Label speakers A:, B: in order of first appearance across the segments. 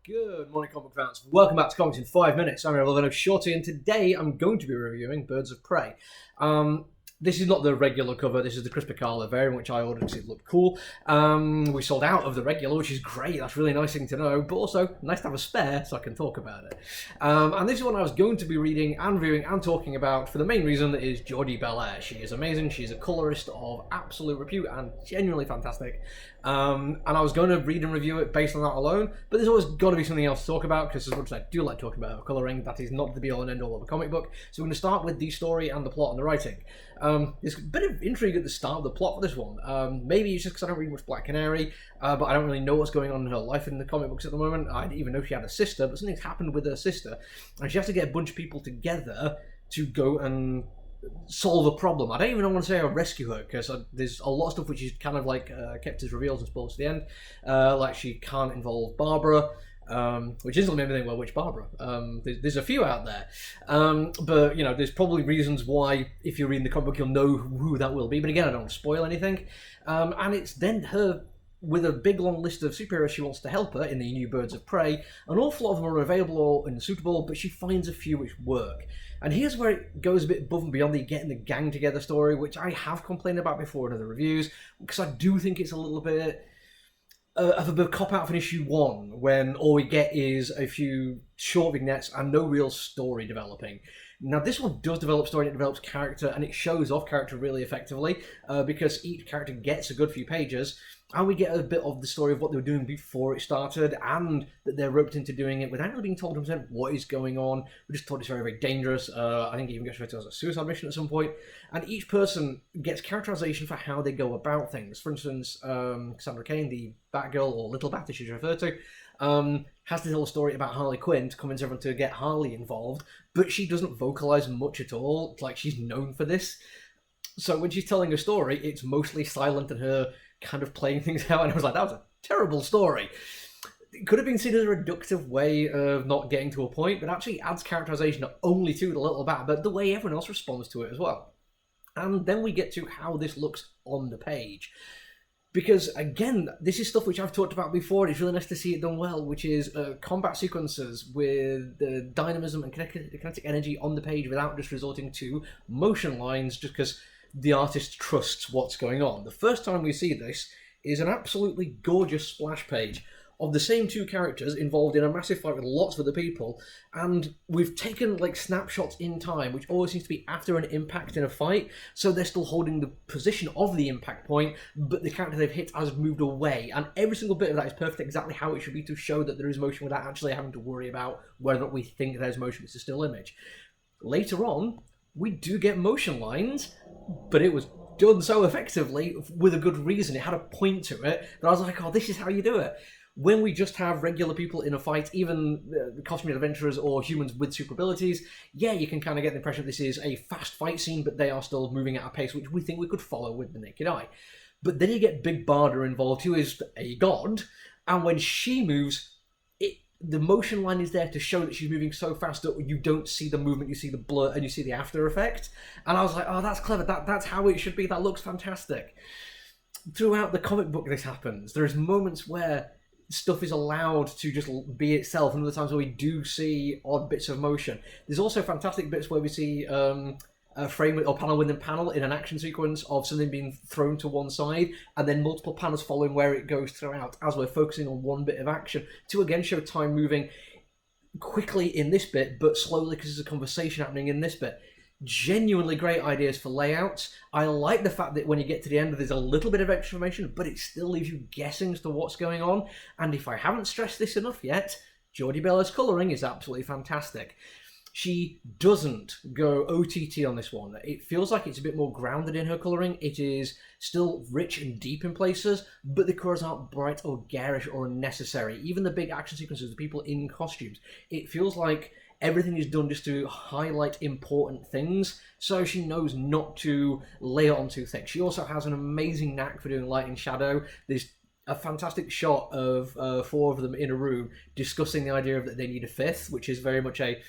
A: Good morning, comic fans. Welcome back to Comics in 5 Minutes. I'm Reverend Shorty, and today I'm going to be reviewing Birds of Prey. This is not the regular cover, this is the Chris Picala variant, which I ordered because it looked cool. We sold out of the regular, which is great, that's a really nice thing to know, but also nice to have a spare so I can talk about it. And this is one I was going to be reading and reviewing and talking about for the main reason that is Jordie Bellaire. She is amazing, she's a colourist of absolute repute and genuinely fantastic. And I was going to read and review it based on that alone, but there's always got to be something else to talk about, because as much as I do like talking about colouring, that is not the be-all and end-all of a comic book. So we're going to start with the story and the plot and the writing. There's a bit of intrigue at the start of the plot for this one. Maybe it's just because I don't read much Black Canary, but I don't really know what's going on in her life in the comic books at the moment. I didn't even know she had a sister, but something's happened with her sister, and she has to get a bunch of people together to go and solve a problem. I don't even want to say rescue her, because there's a lot of stuff which is kind of like kept as reveals and spoilers to the end. Like she can't involve Barbara, which isn't the thing. Well, which Barbara? There's a few out there, but you know, there's probably reasons why if you're reading the comic book you'll know who that will be. But again, I don't want to spoil anything. And it's then her with a big long list of superheroes she wants to help her in the new Birds of Prey. An awful lot of them are available or unsuitable, but she finds a few which work. And here's where it goes a bit above and beyond the getting the gang together story, which I have complained about before in other reviews, because I do think it's a little bit of a bit of cop-out for issue 1, when all we get is a few short vignettes and no real story developing. Now, this one does develop story, and it develops character, and it shows off character really effectively, because each character gets a good few pages, and we get a bit of the story of what they were doing before it started, and that they're roped into doing it without really being told 100% what is going on. We're just told it's very, very dangerous. I think it even gets referred to as a suicide mission at some point. And each person gets characterization for how they go about things. For instance, Cassandra Cain, the Batgirl, or Little Bat as she's referred to, has to tell a story about Harley Quinn to convince everyone to get Harley involved, but she doesn't vocalize much at all. It's like she's known for this. So when she's telling a story, it's mostly silent and her kind of playing things out, and I was like, that was a terrible story. It could have been seen as a reductive way of not getting to a point, but actually adds characterization not only to the Little Bat, but the way everyone else responds to it as well. And then we get to how this looks on the page. Because, again, this is stuff which I've talked about before, and it's really nice to see it done well, which is combat sequences with the dynamism and kinetic energy on the page without just resorting to motion lines just because the artist trusts what's going on. The first time we see this is an absolutely gorgeous splash page of the same two characters involved in a massive fight with lots of other people, and we've taken like snapshots in time, which always seems to be after an impact in a fight, so they're still holding the position of the impact point, but the character they've hit has moved away, and every single bit of that is perfect, exactly how it should be to show that there is motion without actually having to worry about whether or not we think there's motion. It's a still image. Later on, we do get motion lines, but it was done so effectively with a good reason. It had a point to it that I was like, oh, this is how you do it. When we just have regular people in a fight, even the costumed adventurers or humans with super abilities, yeah, you can kind of get the impression this is a fast fight scene, but they are still moving at a pace which we think we could follow with the naked eye. But then you get Big Barda involved, who is a god, and when she moves, the motion line is there to show that she's moving so fast that you don't see the movement, you see the blur, and you see the after effect. And I was like, oh, that's clever, that's how it should be, that looks fantastic. Throughout the comic book this happens. There's moments where stuff is allowed to just be itself, and other times where we do see odd bits of motion. There's also fantastic bits where we see a frame or panel within panel in an action sequence of something being thrown to one side, and then multiple panels following where it goes throughout as we're focusing on one bit of action to again show time moving quickly in this bit, but slowly because there's a conversation happening in this bit. Genuinely great ideas for layouts. I like the fact that when you get to the end there's a little bit of extra information, but it still leaves you guessing as to what's going on. And if I haven't stressed this enough yet, Jordie Bellare's colouring is absolutely fantastic. She doesn't go OTT on this one. It feels like it's a bit more grounded in her colouring. It is still rich and deep in places, but the colours aren't bright or garish or unnecessary. Even the big action sequences, the people in costumes, it feels like everything is done just to highlight important things, so she knows not to lay it on too thick. She also has an amazing knack for doing light and shadow. There's a fantastic shot of four of them in a room discussing the idea of that they need a fifth, which is very much a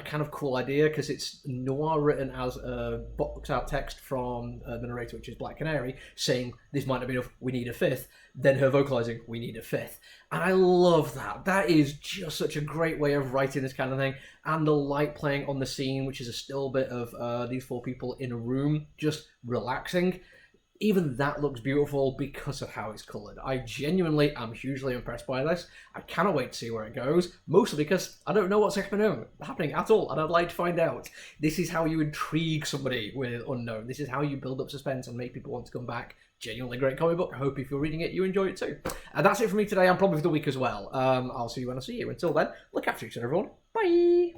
A: kind of cool idea because it's noir written as a box out text from the narrator, which is Black Canary, saying this might not be enough, we need a fifth. Then her vocalizing, we need a fifth. And I love that. That is just such a great way of writing this kind of thing. And the light playing on the scene, which is a still bit of these four people in a room just relaxing. Even that looks beautiful because of how it's coloured. I genuinely am hugely impressed by this. I cannot wait to see where it goes, mostly because I don't know what's happening at all, and I'd like to find out. This is how you intrigue somebody with Unknown. This is how you build up suspense and make people want to come back. Genuinely great comic book. I hope if you're reading it, you enjoy it too. And that's it for me today. I'm probably for the week as well. I'll see you when I see you. Until then, look after each other, everyone. Bye!